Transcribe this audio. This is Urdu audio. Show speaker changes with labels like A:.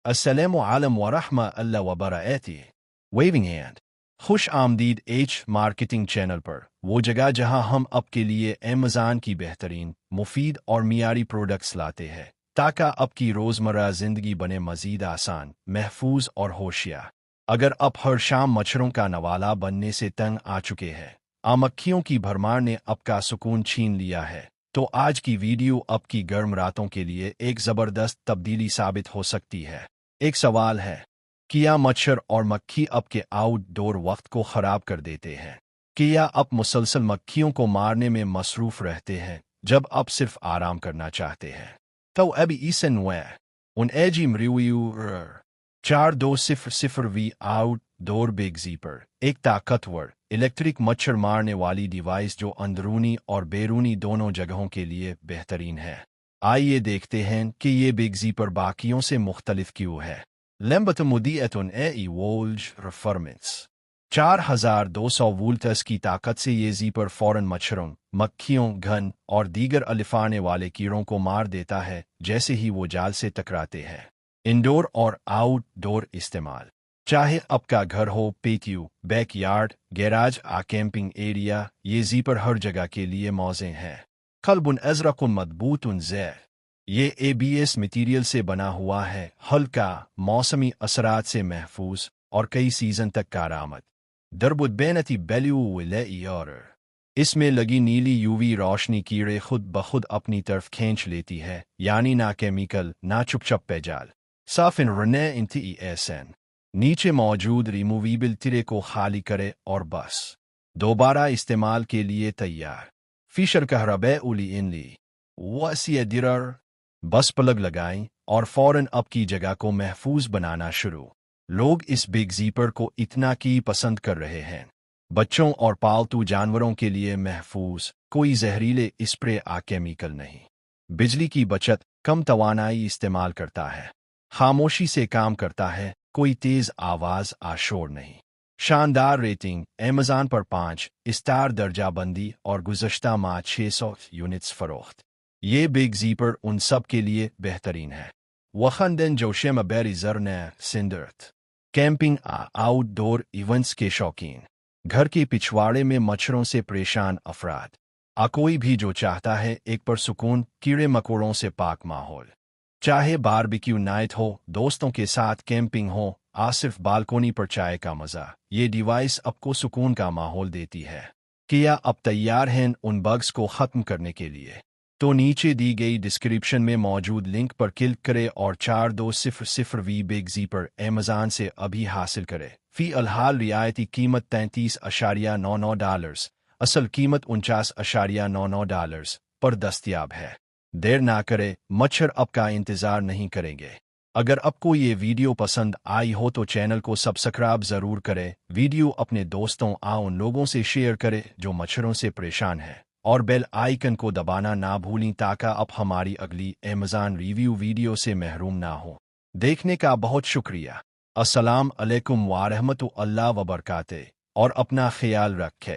A: السلام علیکم ورحمۃ اللہ وبرکاتہ۔ ویونگ ہینڈ، خوش آمدید ایچ مارکیٹنگ چینل پر، وہ جگہ جہاں ہم آپ کے لیے ایمیزون کی بہترین، مفید اور معیاری پروڈکٹس لاتے ہیں تاکہ آپ کی روزمرہ زندگی بنے مزید آسان، محفوظ اور ہوشیار۔ اگر آپ ہر شام مچھروں کا نوالا بننے سے تنگ آ چکے ہیں، مکھیوں کی بھرمار نے آپ کا سکون چھین لیا ہے، تو آج کی ویڈیو آپ کی گرم راتوں کے لیے ایک زبردست تبدیلی ثابت ہو سکتی ہے۔ ایک سوال ہے، کیا مچھر اور مکھی آپ کے آؤٹ ڈور وقت کو خراب کر دیتے ہیں؟ کیا آپ مسلسل مکھیوں کو مارنے میں مصروف رہتے ہیں جب آپ صرف آرام کرنا چاہتے ہیں؟ تو ابھی اسن ان ایجی مریویو 4200 آؤٹ ڈور بگ زیپر، ایک طاقتور الیکٹرک مچھر مارنے والی ڈیوائس جو اندرونی اور بیرونی دونوں جگہوں کے لیے بہترین ہے۔ آئیے دیکھتے ہیں کہ یہ بگ زیپر باقیوں سے مختلف کیوں ہے۔ لمبت مدیتن ای وولج پرفارمنس 4200 وولٹس کی طاقت سے یہ زیپر فوراً مچھروں، مکھیوں، گھن اور دیگر الفانے والے کیڑوں کو مار دیتا ہے جیسے ہی وہ جال سے ٹکراتے ہیں۔ انڈور اور آؤٹ ڈور استعمال، چاہے آپ کا گھر ہو، patio, backyard, garage, camping area, یہ زیپر ہر جگہ کے لیے موزوں ہے۔ قلب ازرق مضبوط زیر، یہ ABS مٹیریل سے بنا ہوا ہے، ہلکا، موسمی اثرات سے محفوظ اور کئی سیزن تک کارآمد۔ دربت بینتی بیلیو لیئر، اس میں لگی نیلی UV روشنی کیڑے خود بخود اپنی طرف کھینچ لیتی ہے، یعنی نہ کیمیکل، نہ چپ پیجال۔ صافن رنے انتی ایسن، نیچے موجود ریموویبل ترے کو خالی کرے اور بس دوبارہ استعمال کے لیے تیار۔ فیشر کہربے اولی انلی وسیع درر، بس پلگ لگائیں اور فوراً آپ کی جگہ کو محفوظ بنانا شروع۔ لوگ اس بگ زیپر کو اتنا کی پسند کر رہے ہیں، بچوں اور پالتو جانوروں کے لیے محفوظ، کوئی زہریلے اسپرے کیمیکل نہیں، بجلی کی بچت، کم توانائی استعمال کرتا ہے، خاموشی سے کام کرتا ہے، کوئی تیز آواز شور نہیں۔ شاندار ریٹنگ، ایمیزون پر 5 اسٹار درجہ بندی اور گزشتہ ماہ 600 یونٹس فروخت۔ یہ بگ زیپر ان سب کے لیے بہترین ہے۔ وخندن جوشم بیری زرنے سندرت، کیمپنگ آؤٹ ڈور ایونٹس کے شوقین، گھر کے پچھواڑے میں مچھروں سے پریشان افراد، کوئی بھی جو چاہتا ہے ایک پرسکون، کیڑے مکوڑوں سے پاک ماحول، چاہے باربیکیو نائٹ ہو، دوستوں کے ساتھ کیمپنگ ہو، صرف بالکونی پر چائے کا مزہ، یہ ڈیوائس آپ کو سکون کا ماحول دیتی ہے۔ کیا آپ تیار ہیں ان بگز کو ختم کرنے کے لیے؟ تو نیچے دی گئی ڈسکرپشن میں موجود لنک پر کلک کرے اور 4200 بگ زیپر ایمیزون سے ابھی حاصل کرے۔ فی الحال رعایتی قیمت $33.99، اصل قیمت $49.99 پر دستیاب ہے۔ دیر نہ کرے، مچھر آپ کا انتظار نہیں کریں گے۔ اگر آپ کو یہ ویڈیو پسند آئی ہو تو چینل کو سبسکرائب ضرور کرے، ویڈیو اپنے دوستوں ان لوگوں سے شیئر کرے جو مچھروں سے پریشان ہیں، اور بیل آئیکن کو دبانا نہ بھولیں تاکہ آپ ہماری اگلی ایمیزون ریویو ویڈیو سے محروم نہ ہو۔ دیکھنے کا بہت شکریہ۔ السلام علیکم ورحمۃ اللہ وبرکاتہ، اور اپنا خیال رکھیں۔